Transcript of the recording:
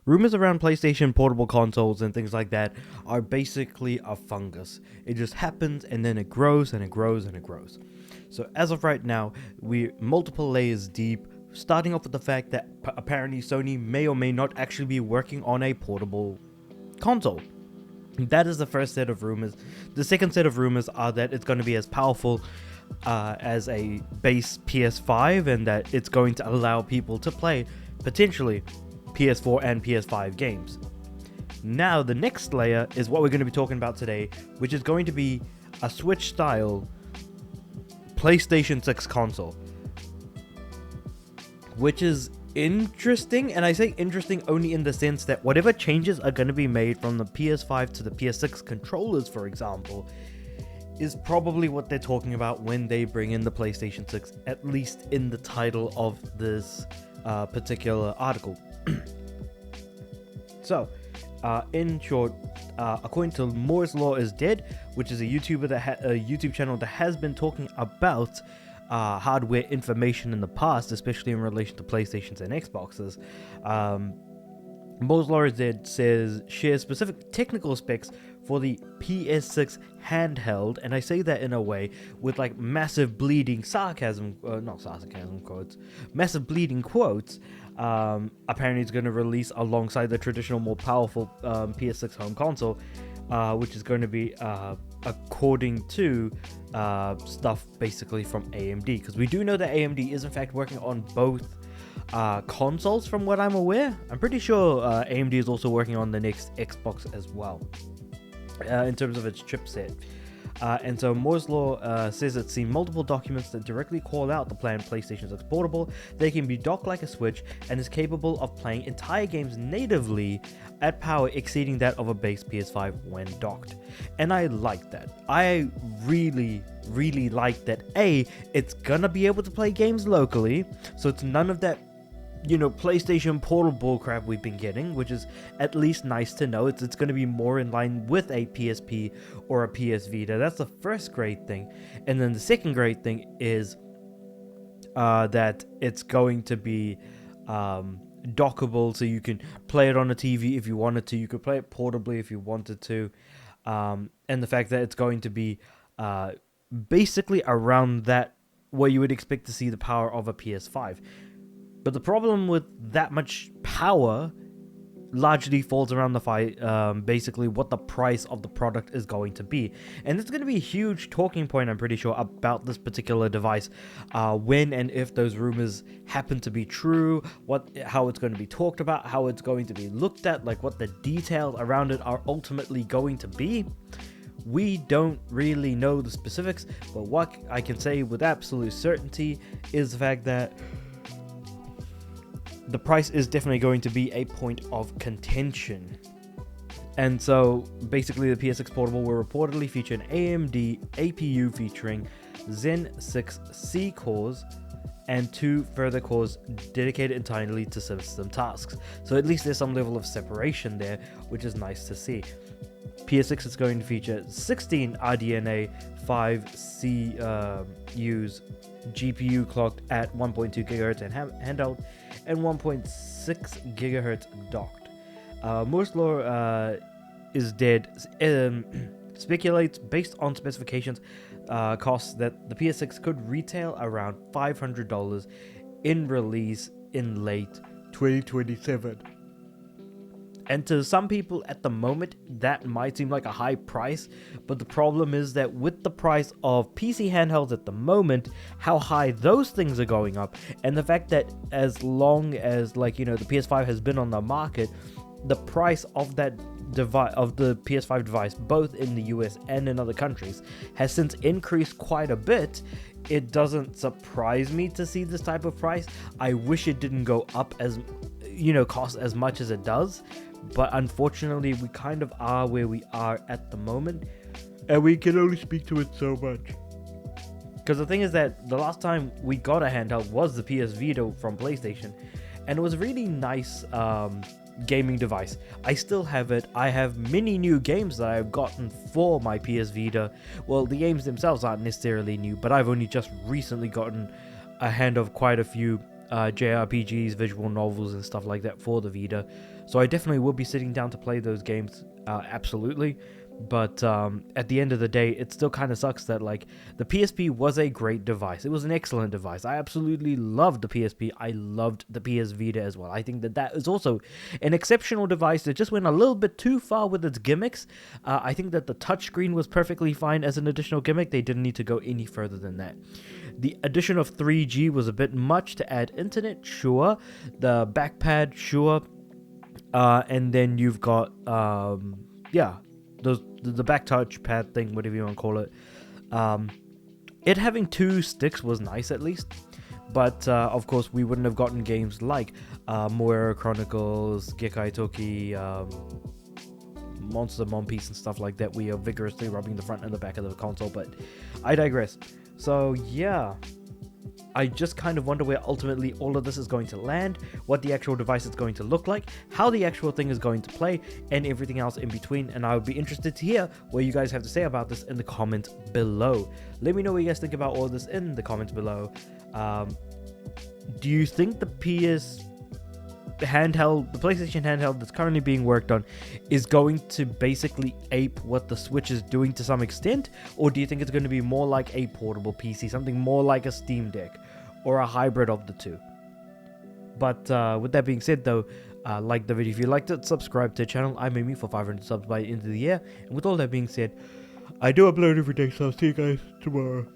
Rumors around PlayStation portable consoles and things like that are basically a fungus. It just happens and then it grows and it grows and it grows. So as of right now, we're multiple layers deep, starting off with the fact that apparently Sony may or may not actually be working on a portable console. That is the first set of rumors. The second set of rumors are that it's going to be as powerful as a base PS5 and that it's going to allow people to play potentially PS4 and PS5 games. Now the next layer is what we're going to be talking about today, which is going to be a Switch style PlayStation 6 console, which is interesting. And I say interesting only in the sense that whatever changes are going to be made from the PS5 to the PS6 controllers, for example, is probably what they're talking about when they bring in the PlayStation 6, at least in the title of this particular article. So, in short, according to Moore's Law is Dead, which is a YouTuber a YouTube channel that has been talking about hardware information in the past, especially in relation to PlayStations and Xboxes. Moore's Law is Dead shares specific technical specs for the PS6 handheld, and I say that in a way with like massive bleeding sarcasm, not sarcasm quotes, massive bleeding quotes. Apparently it's going to release alongside the traditional more powerful PS6 home console, which is going to be according to stuff basically from AMD, because we do know that AMD is in fact working on both consoles from what I'm aware. I'm pretty sure AMD is also working on the next Xbox as well in terms of its chipset. And so Moore's Law says it's seen multiple documents that directly call out the planned PlayStation 6 portable. They can be docked like a Switch and is capable of playing entire games natively at power exceeding that of a base PS5 when docked. And I like that. I really like that. It's gonna be able to play games locally, so it's none of that PlayStation portable crap we've been getting, which is at least nice to know. It's going to be more in line with a PSP or a PS Vita. That's the first great thing. And then the second great thing is that it's going to be dockable, so you can play it on a TV if you wanted to. You could play it portably if you wanted to. And the fact that it's going to be basically around that, where you would expect to see the power of a PS5. But the problem with that much power largely falls around the basically what the price of the product is going to be. And it's going to be a huge talking point, I'm pretty sure, about this particular device, when and if those rumors happen to be true, how it's going to be talked about, how it's going to be looked at, like what the details around it are ultimately going to be. We don't really know the specifics, but what I can say with absolute certainty is the fact that the price is definitely going to be a point of contention. And so basically the PS6 portable will reportedly feature an AMD APU featuring Zen 6 C cores and 2 further cores dedicated entirely to system tasks. So at least there's some level of separation there, which is nice to see. PS6 is going to feature 16 RDNA 5 CUs, GPU clocked at 1.2 GHz and handheld, and 1.6 GHz docked. Moore's Law is Dead speculates, based on specifications, costs, that the PS6 could retail around $500 in release in late 2027. And to some people at the moment, that might seem like a high price, but the problem is that with the price of PC handhelds at the moment, how high those things are going up, and the fact that as long as the PS5 has been on the market, the price of that device, of the PS5 device, both in the US and in other countries, has since increased quite a bit. It doesn't surprise me to see this type of price. I wish it didn't go up as cost as much as it does. But unfortunately, we kind of are where we are at the moment, and we can only speak to it so much. Because the thing is that the last time we got a handheld was the PS Vita from PlayStation, and it was a really nice gaming device. I still have it. I have many new games that I've gotten for my PS Vita. Well, the games themselves aren't necessarily new, but I've only just recently gotten a hand of quite a few JRPGs, visual novels, and stuff like that for the Vita. So I definitely will be sitting down to play those games, absolutely. But at the end of the day, it still kind of sucks that like the PSP was a great device. It was an excellent device. I absolutely loved the PSP. I loved the PS Vita as well. I think that that is also an exceptional device that just went a little bit too far with its gimmicks. I think that the touchscreen was perfectly fine as an additional gimmick. They didn't need to go any further than that. The addition of 3G was a bit much to add internet, sure. The backpad, sure. And then you've got, yeah, the back touchpad thing, whatever you want to call it. It having 2 sticks was nice at least. But, of course, we wouldn't have gotten games like Moira Chronicles, Gekai Toki, Monster Mon Piece and stuff like that. We are vigorously rubbing the front and the back of the console, but I digress. So, yeah. I just kind of wonder where ultimately all of this is going to land, what the actual device is going to look like, how the actual thing is going to play, and everything else in between. And I would be interested to hear what you guys have to say about this in the comments below. Let me know what you guys think about all of this in the comments below. Do you think the PlayStation handheld that's currently being worked on is going to basically ape what the Switch is doing to some extent? Or do you think it's going to be more like a portable PC, something more like a Steam Deck, or a hybrid of the two? But with that being said though, like the video if you liked it, subscribe to the channel. I'm aiming for 500 subs by the end of the year. And with all that being said, I do upload every day, so I'll see you guys tomorrow.